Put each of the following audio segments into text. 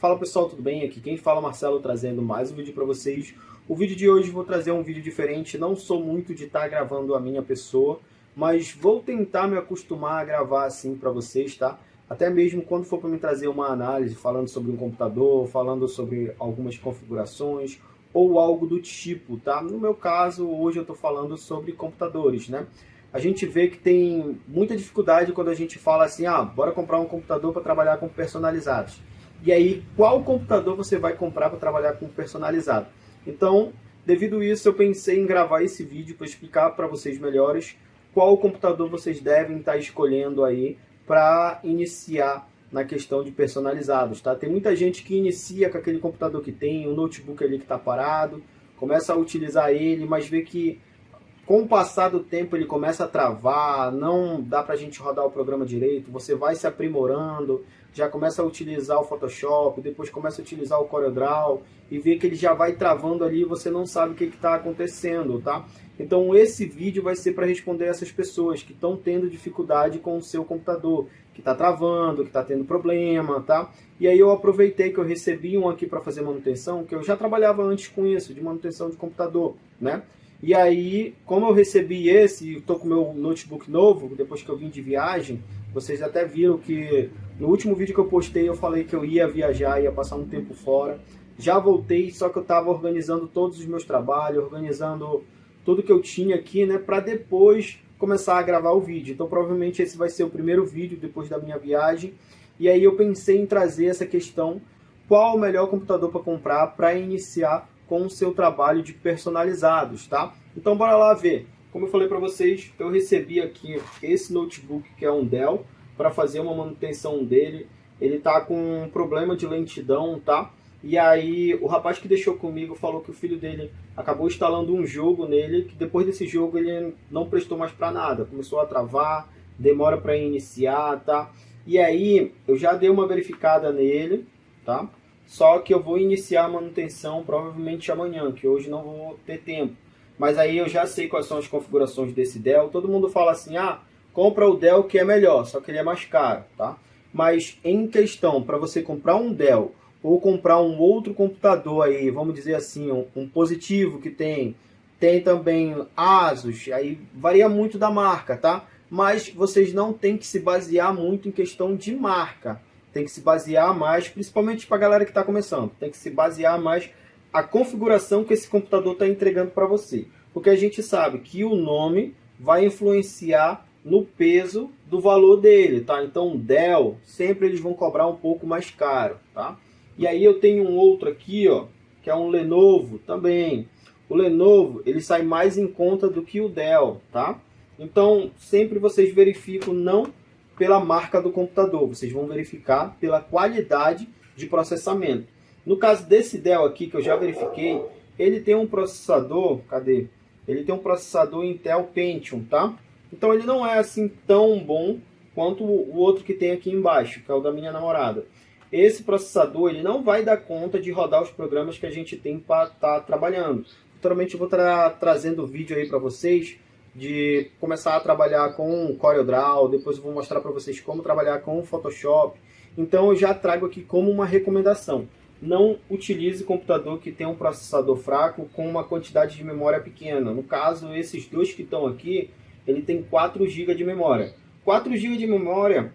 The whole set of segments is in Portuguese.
Fala pessoal, tudo bem? Aqui quem fala é Marcelo, trazendo mais um vídeo para vocês. O vídeo de hoje vou trazer um vídeo diferente, não sou muito de estar gravando a minha pessoa, mas vou tentar me acostumar a gravar assim para vocês, tá? Até mesmo quando for para me trazer uma análise falando sobre um computador, falando sobre algumas configurações ou algo do tipo, tá? No meu caso, hoje eu estou falando sobre computadores, né? A gente vê que tem muita dificuldade quando a gente fala assim, bora comprar um computador para trabalhar com personalizados. E aí, qual computador você vai comprar para trabalhar com personalizado? Então, devido a isso, eu pensei em gravar esse vídeo para explicar para vocês melhores qual computador vocês devem estar escolhendo aí para iniciar na questão de personalizados, tá? Tem muita gente que inicia com aquele computador que tem, o notebook ali que está parado, começa a utilizar ele, mas vê que com o passar do tempo ele começa a travar, não dá para a gente rodar o programa direito, você vai se aprimorando, já começa a utilizar o Photoshop, depois começa a utilizar o CorelDRAW e vê que ele já vai travando ali e você não sabe o que está acontecendo, tá? Então esse vídeo vai ser para responder essas pessoas que estão tendo dificuldade com o seu computador, que está travando, que está tendo problema, tá? E aí eu aproveitei que eu recebi um aqui para fazer manutenção, que eu já trabalhava antes com isso, de manutenção de computador, né? E aí, como eu recebi esse, e estou com o meu notebook novo, depois que eu vim de viagem, vocês até viram que no último vídeo que eu postei eu falei que eu ia viajar, ia passar um tempo fora. Já voltei, só que eu estava organizando todos os meus trabalhos, organizando tudo que eu tinha aqui, né, para depois começar a gravar o vídeo. Então provavelmente esse vai ser o primeiro vídeo depois da minha viagem. E aí eu pensei em trazer essa questão, qual o melhor computador para comprar para iniciar com o seu trabalho de personalizados, tá? Então bora lá ver. Como eu falei para vocês, eu recebi aqui esse notebook que é um Dell para fazer uma manutenção dele. Ele tá com um problema de lentidão, tá? E aí o rapaz que deixou comigo falou que o filho dele acabou instalando um jogo nele, que depois desse jogo ele não prestou mais para nada, começou a travar, demora para iniciar, tá? E aí eu já dei uma verificada nele, tá? Só que eu vou iniciar a manutenção provavelmente amanhã, que hoje não vou ter tempo. Mas aí eu já sei quais são as configurações desse Dell. Todo mundo fala assim, compra o Dell que é melhor, só que ele é mais caro, tá? Mas em questão, para você comprar um Dell ou comprar um outro computador aí, vamos dizer assim, um positivo que tem também Asus, aí varia muito da marca, tá? Mas vocês não tem que se basear muito em questão de marca. Tem que se basear mais, principalmente para a galera que está começando, tem que se basear mais a configuração que esse computador está entregando para você. Porque a gente sabe que o nome vai influenciar no peso do valor dele, tá? Então, Dell, sempre eles vão cobrar um pouco mais caro, tá? E aí eu tenho um outro aqui, ó, que é um Lenovo também. O Lenovo, ele sai mais em conta do que o Dell, tá? Então, sempre vocês verificam não pela marca do computador, vocês vão verificar pela qualidade de processamento. No caso desse Dell aqui, que eu já verifiquei, ele tem um processador, cadê? Ele tem um processador Intel Pentium, tá? Então ele não é assim tão bom quanto o outro que tem aqui embaixo, que é o da minha namorada. Esse processador, ele não vai dar conta de rodar os programas que a gente tem para estar trabalhando. Futuramente eu vou estar trazendo vídeo aí para vocês, de começar a trabalhar com o CorelDRAW, depois eu vou mostrar para vocês como trabalhar com o Photoshop. Então eu já trago aqui como uma recomendação. Não utilize computador que tem um processador fraco com uma quantidade de memória pequena. No caso, esses dois que estão aqui, ele tem 4 GB de memória. 4 GB de memória,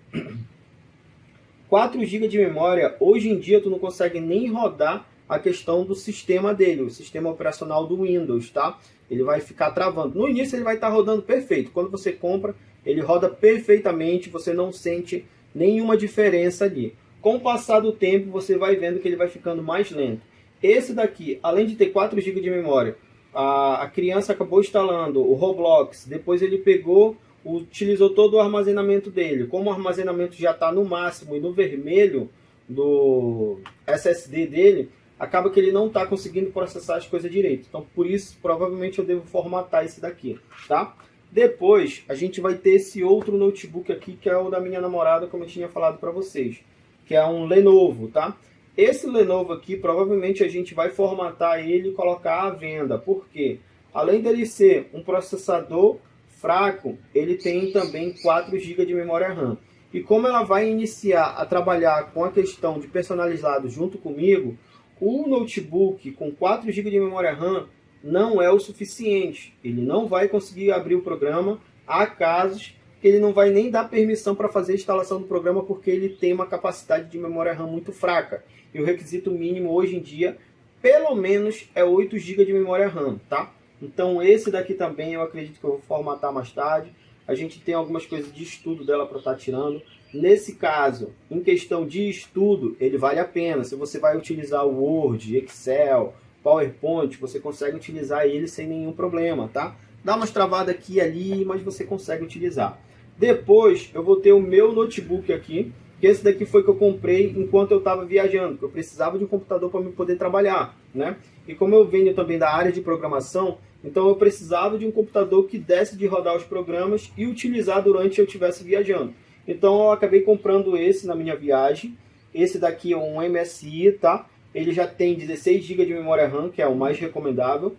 4 GB de memória, hoje em dia tu não consegue nem rodar a questão do sistema dele, o sistema operacional do Windows, tá? Ele vai ficar travando. No início ele vai estar rodando perfeito. Quando você compra, ele roda perfeitamente, você não sente nenhuma diferença ali. Com o passar do tempo, você vai vendo que ele vai ficando mais lento. Esse daqui, além de ter 4 GB de memória, a criança acabou instalando o Roblox, depois ele pegou, utilizou todo o armazenamento dele. Como o armazenamento já está no máximo e no vermelho do SSD dele, acaba que ele não está conseguindo processar as coisas direito. Então, por isso, provavelmente eu devo formatar esse daqui, tá? Depois, a gente vai ter esse outro notebook aqui, que é o da minha namorada, como eu tinha falado para vocês, que é um Lenovo, tá? Esse Lenovo aqui, provavelmente a gente vai formatar ele e colocar à venda. Por quê? Além dele ser um processador fraco, ele tem também 4 GB de memória RAM. E como ela vai iniciar a trabalhar com a questão de personalizado junto comigo, o notebook com 4 GB de memória RAM não é o suficiente. Ele não vai conseguir abrir o programa. Há casos que ele não vai nem dar permissão para fazer a instalação do programa porque ele tem uma capacidade de memória RAM muito fraca. E o requisito mínimo hoje em dia, pelo menos, é 8 GB de memória RAM, tá? Então esse daqui também eu acredito que eu vou formatar mais tarde. A gente tem algumas coisas de estudo dela para estar tirando. Nesse caso, em questão de estudo, ele vale a pena. Se você vai utilizar o Word, Excel, PowerPoint, você consegue utilizar ele sem nenhum problema, tá? Dá umas travadas aqui e ali, mas você consegue utilizar. Depois, eu vou ter o meu notebook aqui, que esse daqui foi que eu comprei enquanto eu estava viajando, que eu precisava de um computador para me poder trabalhar, né? E como eu venho também da área de programação, então eu precisava de um computador que desse de rodar os programas e utilizar durante eu estivesse viajando. Então eu acabei comprando esse na minha viagem. Esse daqui é um MSI, tá? Ele já tem 16 GB de memória RAM, que é o mais recomendável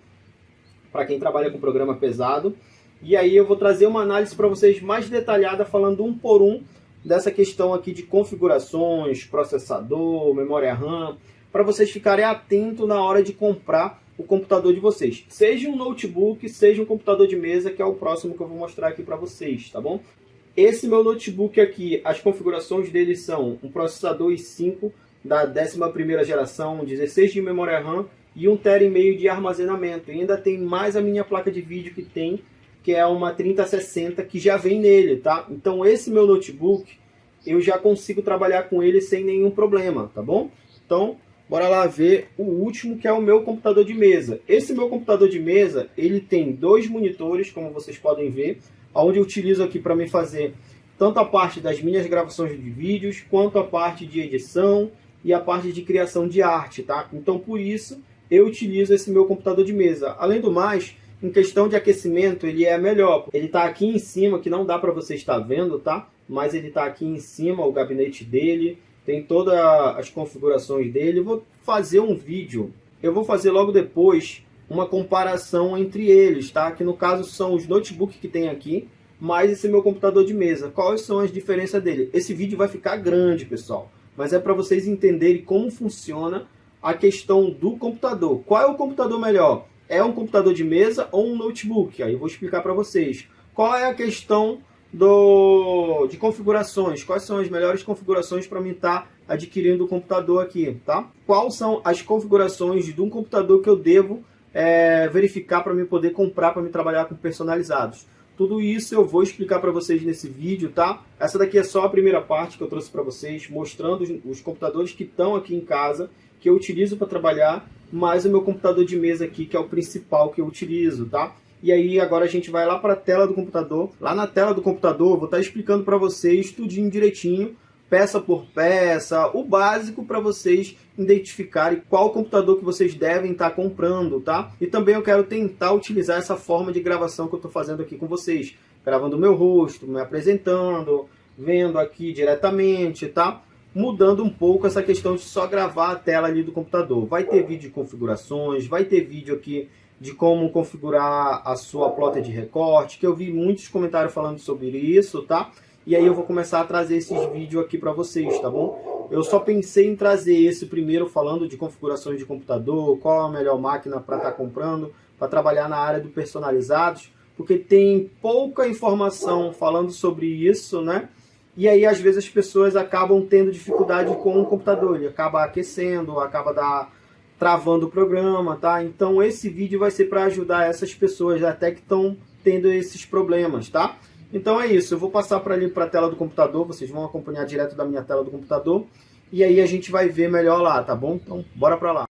para quem trabalha com programa pesado. E aí eu vou trazer uma análise para vocês mais detalhada, falando um por um dessa questão aqui de configurações, processador, memória RAM, para vocês ficarem atentos na hora de comprar o computador de vocês. Seja um notebook, seja um computador de mesa, que é o próximo que eu vou mostrar aqui para vocês, tá bom? Esse meu notebook aqui, as configurações dele são um processador i5 da 11ª geração, 16 de memória RAM e 1,5 TB de armazenamento. E ainda tem mais a minha placa de vídeo que é uma 3060, que já vem nele, tá? Então esse meu notebook, eu já consigo trabalhar com ele sem nenhum problema, tá bom? Então, bora lá ver o último, que é o meu computador de mesa. Esse meu computador de mesa, ele tem 2 monitores, como vocês podem ver, onde eu utilizo aqui para me fazer tanto a parte das minhas gravações de vídeos, quanto a parte de edição e a parte de criação de arte, tá? Então, por isso, eu utilizo esse meu computador de mesa. Além do mais, em questão de aquecimento, ele é melhor. Ele está aqui em cima, que não dá para você estar vendo, tá? Mas ele está aqui em cima, o gabinete dele, tem todas as configurações dele. Eu vou fazer um vídeo, eu vou fazer logo depois uma comparação entre eles, tá? Que no caso são os notebooks que tem aqui, mais esse meu computador de mesa. Quais são as diferenças dele? Esse vídeo vai ficar grande, pessoal, mas é para vocês entenderem como funciona a questão do computador. Qual é o computador melhor? É um computador de mesa ou um notebook? Aí eu vou explicar para vocês. Qual é a questão de configurações? Quais são as melhores configurações para mim estar adquirindo o computador aqui, tá? Quais são as configurações de um computador que eu devo verificar para me poder comprar, para me trabalhar com personalizados? Tudo isso eu vou explicar para vocês nesse vídeo, tá? Essa daqui é só a primeira parte que eu trouxe para vocês, mostrando os computadores que estão aqui em casa, que eu utilizo para trabalhar, mais o meu computador de mesa aqui, que é o principal que eu utilizo, tá? E aí agora a gente vai lá para a tela do computador. Lá na tela do computador eu vou estar explicando para vocês tudinho direitinho, peça por peça, o básico para vocês identificarem qual computador que vocês devem estar comprando, tá? E também eu quero tentar utilizar essa forma de gravação que eu estou fazendo aqui com vocês, gravando o meu rosto, me apresentando, vendo aqui diretamente, tá? Mudando um pouco essa questão de só gravar a tela ali do computador. Vai ter vídeo de configurações, vai ter vídeo aqui de como configurar a sua plota de recorte, que eu vi muitos comentários falando sobre isso, tá? E aí eu vou começar a trazer esses vídeos aqui para vocês, tá bom? Eu só pensei em trazer esse primeiro falando de configurações de computador, qual a melhor máquina para estar comprando, para trabalhar na área do personalizados, porque tem pouca informação falando sobre isso, né? E aí às vezes as pessoas acabam tendo dificuldade com o computador, ele acaba aquecendo, acaba travando o programa, tá? Então esse vídeo vai ser para ajudar essas pessoas até que estão tendo esses problemas, tá? Então é isso, eu vou passar para ali para a tela do computador, vocês vão acompanhar direto da minha tela do computador, e aí a gente vai ver melhor lá, tá bom? Então bora para lá.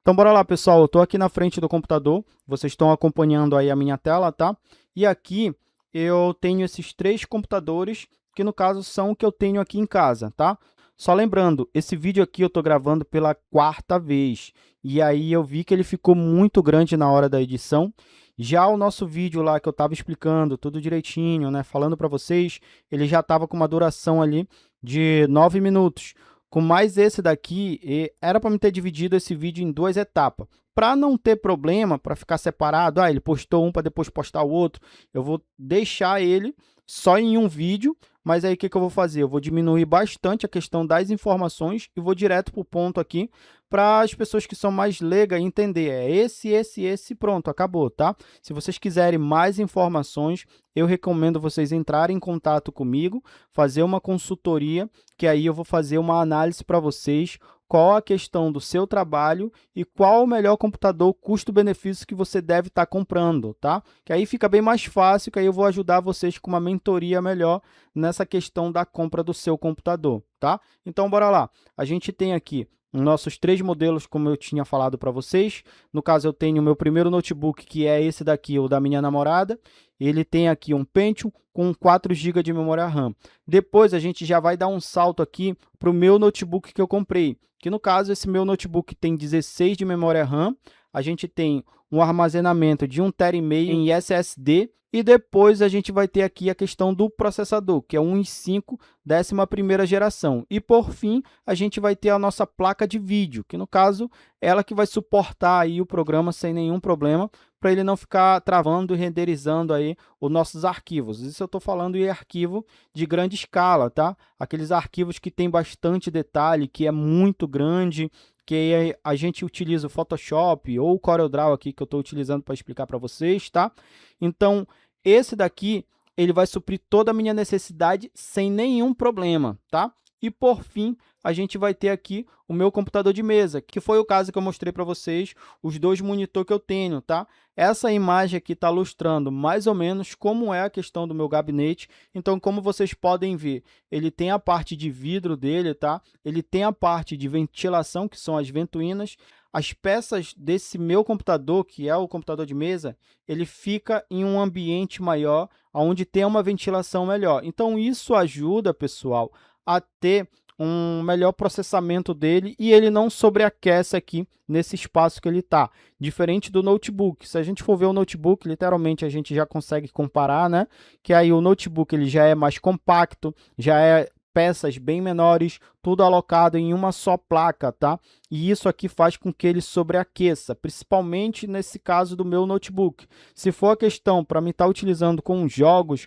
Então bora lá, pessoal, eu estou aqui na frente do computador, vocês estão acompanhando aí a minha tela, tá? E aqui eu tenho esses 3 computadores, que no caso são o que eu tenho aqui em casa, tá? Só lembrando, esse vídeo aqui eu estou gravando pela 4ª vez, e aí eu vi que ele ficou muito grande na hora da edição. Já o nosso vídeo lá que eu estava explicando tudo direitinho, né, falando para vocês, ele já estava com uma duração ali de 9 minutos. Com mais esse daqui, era para me ter dividido esse vídeo em 2 etapas. para não ter problema, para ficar separado, ele postou um para depois postar o outro, eu vou deixar ele só em um vídeo, mas aí o que eu vou fazer? Eu vou diminuir bastante a questão das informações e vou direto para o ponto aqui, para as pessoas que são mais leigas entender. É esse, pronto, acabou, tá? Se vocês quiserem mais informações, eu recomendo vocês entrarem em contato comigo, fazer uma consultoria, que aí eu vou fazer uma análise para vocês, qual a questão do seu trabalho e qual o melhor computador custo-benefício que você deve estar comprando, tá? Que aí fica bem mais fácil, que aí eu vou ajudar vocês com uma mentoria melhor nessa questão da compra do seu computador, tá? Então, bora lá. A gente tem aqui nossos 3 modelos, como eu tinha falado para vocês. No caso, eu tenho o meu primeiro notebook, que é esse daqui, o da minha namorada. Ele tem aqui um Pentium com 4 GB de memória RAM. Depois, a gente já vai dar um salto aqui para o meu notebook que eu comprei, que no caso, esse meu notebook tem 16 de memória RAM. A gente tem um armazenamento de 1,5 TB em SSD. E depois a gente vai ter aqui a questão do processador, que é um i5 11ª geração. E por fim, a gente vai ter a nossa placa de vídeo, que no caso, ela que vai suportar aí o programa sem nenhum problema, para ele não ficar travando e renderizando aí os nossos arquivos. Isso eu estou falando em arquivo de grande escala, tá? Aqueles arquivos que tem bastante detalhe, que é muito grande, que a gente utiliza o Photoshop ou o CorelDRAW aqui, que eu estou utilizando para explicar para vocês, tá? Então, esse daqui, ele vai suprir toda a minha necessidade sem nenhum problema, tá? E por fim, a gente vai ter aqui o meu computador de mesa, que foi o caso que eu mostrei para vocês, os 2 monitores que eu tenho, tá? Essa imagem aqui está ilustrando mais ou menos como é a questão do meu gabinete. Então, como vocês podem ver, ele tem a parte de vidro dele, tá? Ele tem a parte de ventilação, que são as ventoinhas. As peças desse meu computador, que é o computador de mesa, ele fica em um ambiente maior, onde tem uma ventilação melhor. Então, isso ajuda, pessoal, a ter um melhor processamento dele e ele não sobreaquece aqui nesse espaço que ele está. Diferente do notebook. Se a gente for ver o notebook, literalmente a gente já consegue comparar, né? Que aí o notebook ele já é mais compacto, já é peças bem menores, tudo alocado em uma só placa, tá? E isso aqui faz com que ele sobreaqueça, principalmente nesse caso do meu notebook. Se for a questão para mim estar utilizando com jogos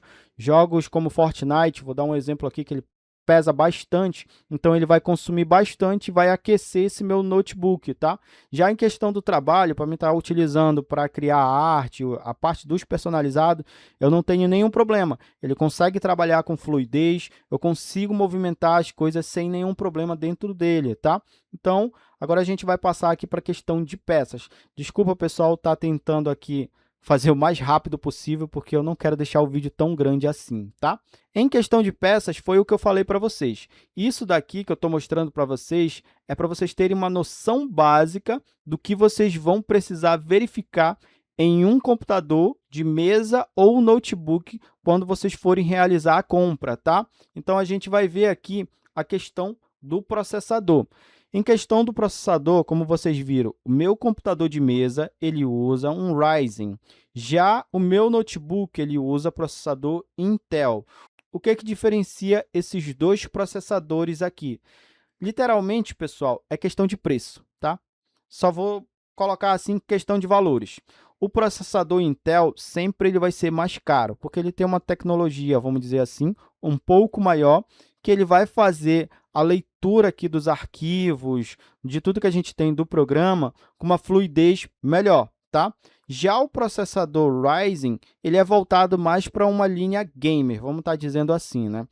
como Fortnite, vou dar um exemplo aqui que ele pesa bastante, então ele vai consumir bastante e vai aquecer esse meu notebook, tá? Já em questão do trabalho, para mim estar utilizando para criar arte, a parte dos personalizados, eu não tenho nenhum problema. Ele consegue trabalhar com fluidez, eu consigo movimentar as coisas sem nenhum problema dentro dele, tá? Então, agora a gente vai passar aqui para a questão de peças. Desculpa, pessoal, tá tentando aqui fazer o mais rápido possível, porque eu não quero deixar o vídeo tão grande assim, tá? Em questão de peças, foi o que eu falei para vocês. Isso daqui que eu estou mostrando para vocês é para vocês terem uma noção básica do que vocês vão precisar verificar em um computador de mesa ou notebook quando vocês forem realizar a compra, tá? Então, a gente vai ver aqui a questão do processador. Em questão do processador, como vocês viram, o meu computador de mesa ele usa um Ryzen. Já o meu notebook ele usa processador Intel. O que diferencia esses 2 processadores aqui? Literalmente, pessoal, é questão de preço, tá? Só vou colocar assim questão de valores. O processador Intel sempre ele vai ser mais caro, porque ele tem uma tecnologia, vamos dizer assim, um pouco maior, que ele vai fazer a leitura aqui dos arquivos, de tudo que a gente tem do programa, com uma fluidez melhor, tá? Já o processador Ryzen, ele é voltado mais para uma linha gamer, vamos estar dizendo assim, né?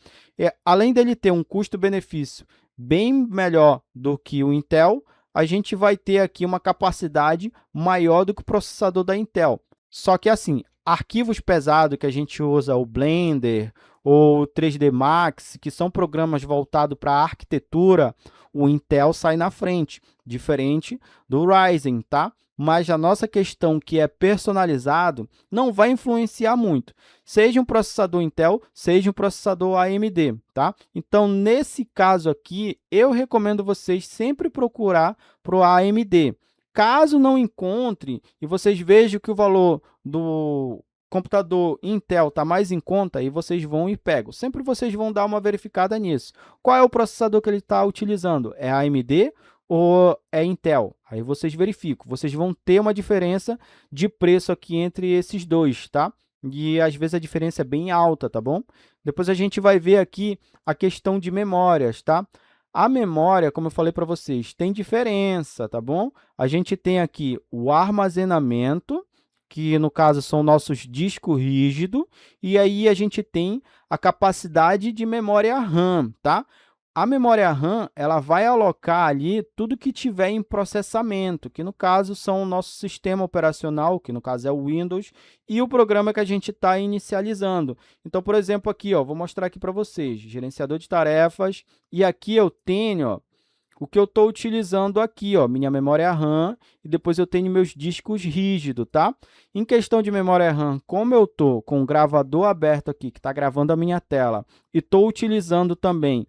Além dele ter um custo-benefício bem melhor do que o Intel, a gente vai ter aqui uma capacidade maior do que o processador da Intel. Só que assim, arquivos pesados que a gente usa, o Blender ou 3D Max, que são programas voltados para a arquitetura, o Intel sai na frente, diferente do Ryzen, tá? Mas a nossa questão que é personalizado não vai influenciar muito, seja um processador Intel, seja um processador AMD, tá? Então, nesse caso aqui, eu recomendo vocês sempre procurar para o AMD. Caso não encontre e vocês vejam que o valor do computador Intel está mais em conta, aí vocês vão e pegam. Sempre vocês vão dar uma verificada nisso. Qual é o processador que ele está utilizando? É AMD ou é Intel? Aí vocês verificam. Vocês vão ter uma diferença de preço aqui entre esses dois, tá? E às vezes a diferença é bem alta, tá bom? Depois a gente vai ver aqui a questão de memórias, tá? A memória, como eu falei para vocês, tem diferença, tá bom? A gente tem aqui o armazenamento, que no caso são nossos discos rígidos, e aí a gente tem a capacidade de memória RAM, tá? A memória RAM, ela vai alocar ali tudo que tiver em processamento, que no caso são o nosso sistema operacional, que no caso é o Windows, e o programa que a gente está inicializando. Então, por exemplo, aqui, ó, vou mostrar aqui para vocês, gerenciador de tarefas, e aqui eu tenho, ó, o que eu estou utilizando aqui, ó, minha memória RAM, e depois eu tenho meus discos rígidos, tá? Em questão de memória RAM, como eu estou com o gravador aberto aqui, que está gravando a minha tela, e estou utilizando também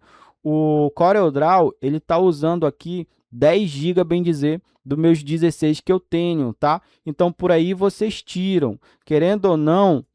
o CorelDRAW, ele está usando aqui 10 GB, bem dizer, dos meus 16 que eu tenho, tá? Então, por aí vocês tiram. Querendo ou não,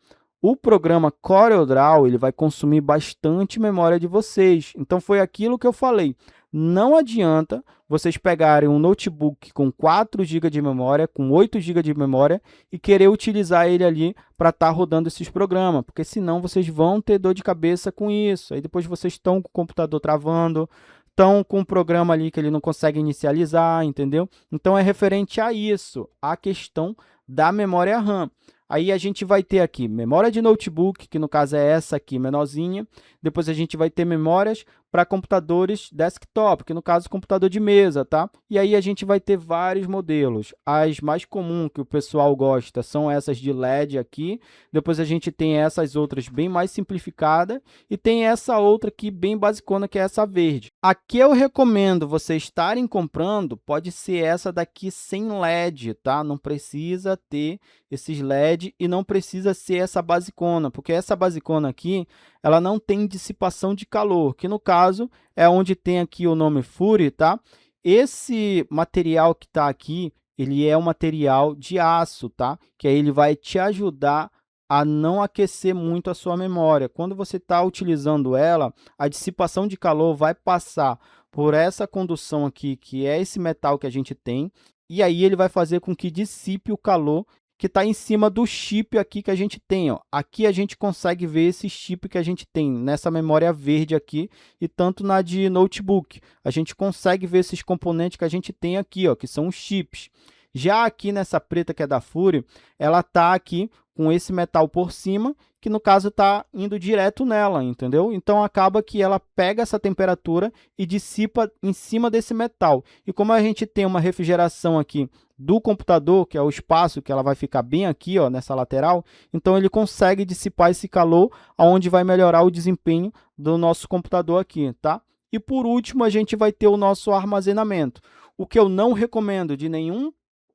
o programa CorelDRAW, ele vai consumir bastante memória de vocês. Então, foi aquilo que eu falei. Não adianta vocês pegarem um notebook com 4 GB de memória, com 8 GB de memória e querer utilizar ele ali para estar rodando esses programas, porque senão vocês vão ter dor de cabeça com isso. Aí depois vocês estão com o computador travando, estão com um programa ali que ele não consegue inicializar, entendeu? Então, é referente a isso, a questão da memória RAM. Aí a gente vai ter aqui memória de notebook, que no caso é essa aqui, menorzinha. Depois a gente vai ter memórias para computadores desktop, que no caso é computador de mesa, tá? E aí a gente vai ter vários modelos. As mais comuns que o pessoal gosta são essas de LED aqui. Depois a gente tem essas outras bem mais simplificadas. E tem essa outra aqui bem basicona, que é essa verde. A que eu recomendo vocês estarem comprando pode ser essa daqui sem LED, tá? Não precisa ter esses LED e não precisa ser essa basicona, porque essa basicona aqui, ela não tem dissipação de calor, que no caso é onde tem aqui o nome Fury, tá? Esse material que está aqui, ele é um material de aço, tá? Que aí ele vai te ajudar a não aquecer muito a sua memória. Quando você está utilizando ela, a dissipação de calor vai passar por essa condução aqui, que é esse metal que a gente tem, e aí ele vai fazer com que dissipe o calor que está em cima do chip aqui que a gente tem, ó. Aqui a gente consegue ver esse chip que a gente tem nessa memória verde aqui e tanto na de notebook. A gente consegue ver esses componentes que a gente tem aqui, ó, que são os chips. Já aqui nessa preta que é da Fury, ela está aqui com esse metal por cima, que no caso está indo direto nela, entendeu? Então acaba que ela pega essa temperatura e dissipa em cima desse metal. E como a gente tem uma refrigeração aqui do computador, que é o espaço que ela vai ficar bem aqui, ó, nessa lateral, então ele consegue dissipar esse calor, aonde vai melhorar o desempenho do nosso computador aqui, tá? E por último, a gente vai ter o nosso armazenamento. O que eu não recomendo de nenhum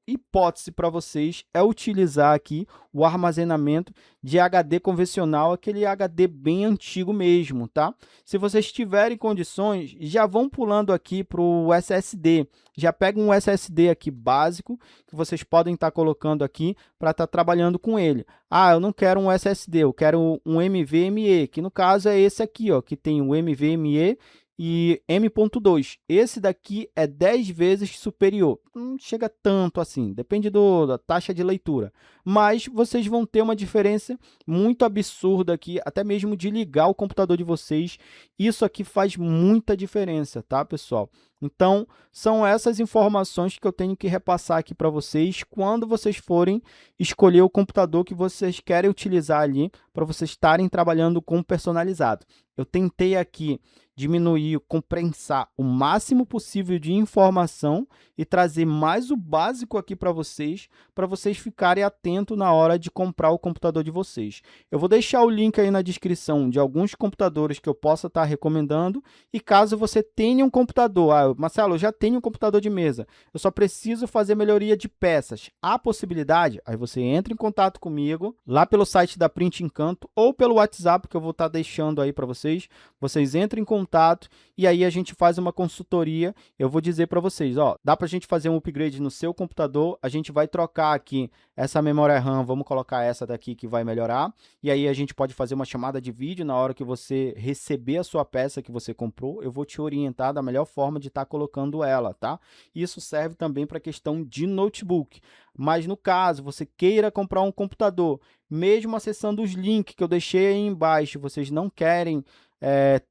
hipótese para vocês é utilizar aqui o armazenamento de HD convencional, aquele HD bem antigo mesmo, tá? Se vocês tiverem condições, já vão pulando aqui para o SSD. Já pega um SSD aqui básico, que vocês podem estar colocando aqui para estar trabalhando com ele. Ah, eu não quero um SSD, eu quero um NVMe, que no caso é esse aqui, ó, que tem o NVMe e M.2. Esse daqui é 10 vezes superior. Não chega tanto assim, depende da taxa de leitura. Mas vocês vão ter uma diferença muito absurda aqui, até mesmo de ligar o computador de vocês. Isso aqui faz muita diferença, tá, pessoal? Então, são essas informações que eu tenho que repassar aqui para vocês quando vocês forem escolher o computador que vocês querem utilizar ali para vocês estarem trabalhando com personalizado. Eu tentei aqui diminuir, compensar o máximo possível de informação e trazer mais o básico aqui para vocês ficarem atentos na hora de comprar o computador de vocês. Eu vou deixar o link aí na descrição de alguns computadores que eu possa estar recomendando e caso você tenha um computador, Marcelo, eu já tenho um computador de mesa, eu só preciso fazer melhoria de peças. Há possibilidade? Aí você entra em contato comigo lá pelo site da Print Encanto ou pelo WhatsApp que eu vou estar deixando aí para vocês. Vocês entram em contato contato e aí a gente faz uma consultoria. Eu vou dizer para vocês, ó, dá para a gente fazer um upgrade no seu computador, a gente vai trocar aqui essa memória RAM, vamos colocar essa daqui que vai melhorar, e aí a gente pode fazer uma chamada de vídeo na hora que você receber a sua peça que você comprou, eu vou te orientar da melhor forma de estar colocando ela, tá? Isso serve também para a questão de notebook. Mas no caso, você queira comprar um computador, mesmo acessando os links que eu deixei aí embaixo, vocês não querem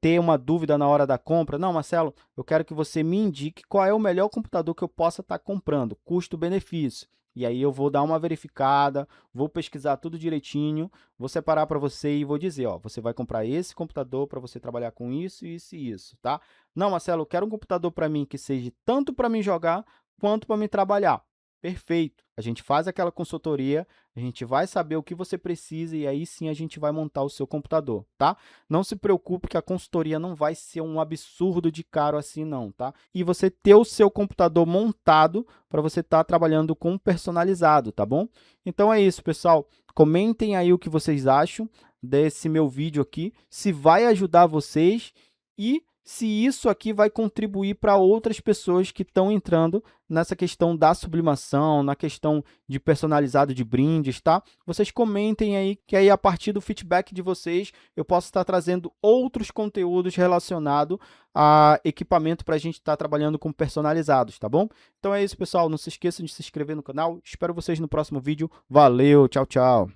ter uma dúvida na hora da compra, não, Marcelo, eu quero que você me indique qual é o melhor computador que eu possa estar comprando, custo-benefício. E aí eu vou dar uma verificada, vou pesquisar tudo direitinho, vou separar para você e vou dizer, ó, você vai comprar esse computador para você trabalhar com isso, isso e isso, tá? Não, Marcelo, eu quero um computador para mim que seja tanto para mim jogar quanto para mim trabalhar. Perfeito. A gente faz aquela consultoria, a gente vai saber o que você precisa e aí sim a gente vai montar o seu computador, tá? Não se preocupe que a consultoria não vai ser um absurdo de caro assim não, tá? E você ter o seu computador montado para você estar trabalhando com personalizado, tá bom? Então é isso, pessoal. Comentem aí o que vocês acham desse meu vídeo aqui, se vai ajudar vocês e se isso aqui vai contribuir para outras pessoas que estão entrando nessa questão da sublimação, na questão de personalizado de brindes, tá? Vocês comentem aí, que aí a partir do feedback de vocês, eu posso estar trazendo outros conteúdos relacionados a equipamento para a gente estar trabalhando com personalizados, tá bom? Então é isso, pessoal. Não se esqueçam de se inscrever no canal. Espero vocês no próximo vídeo. Valeu, tchau, tchau!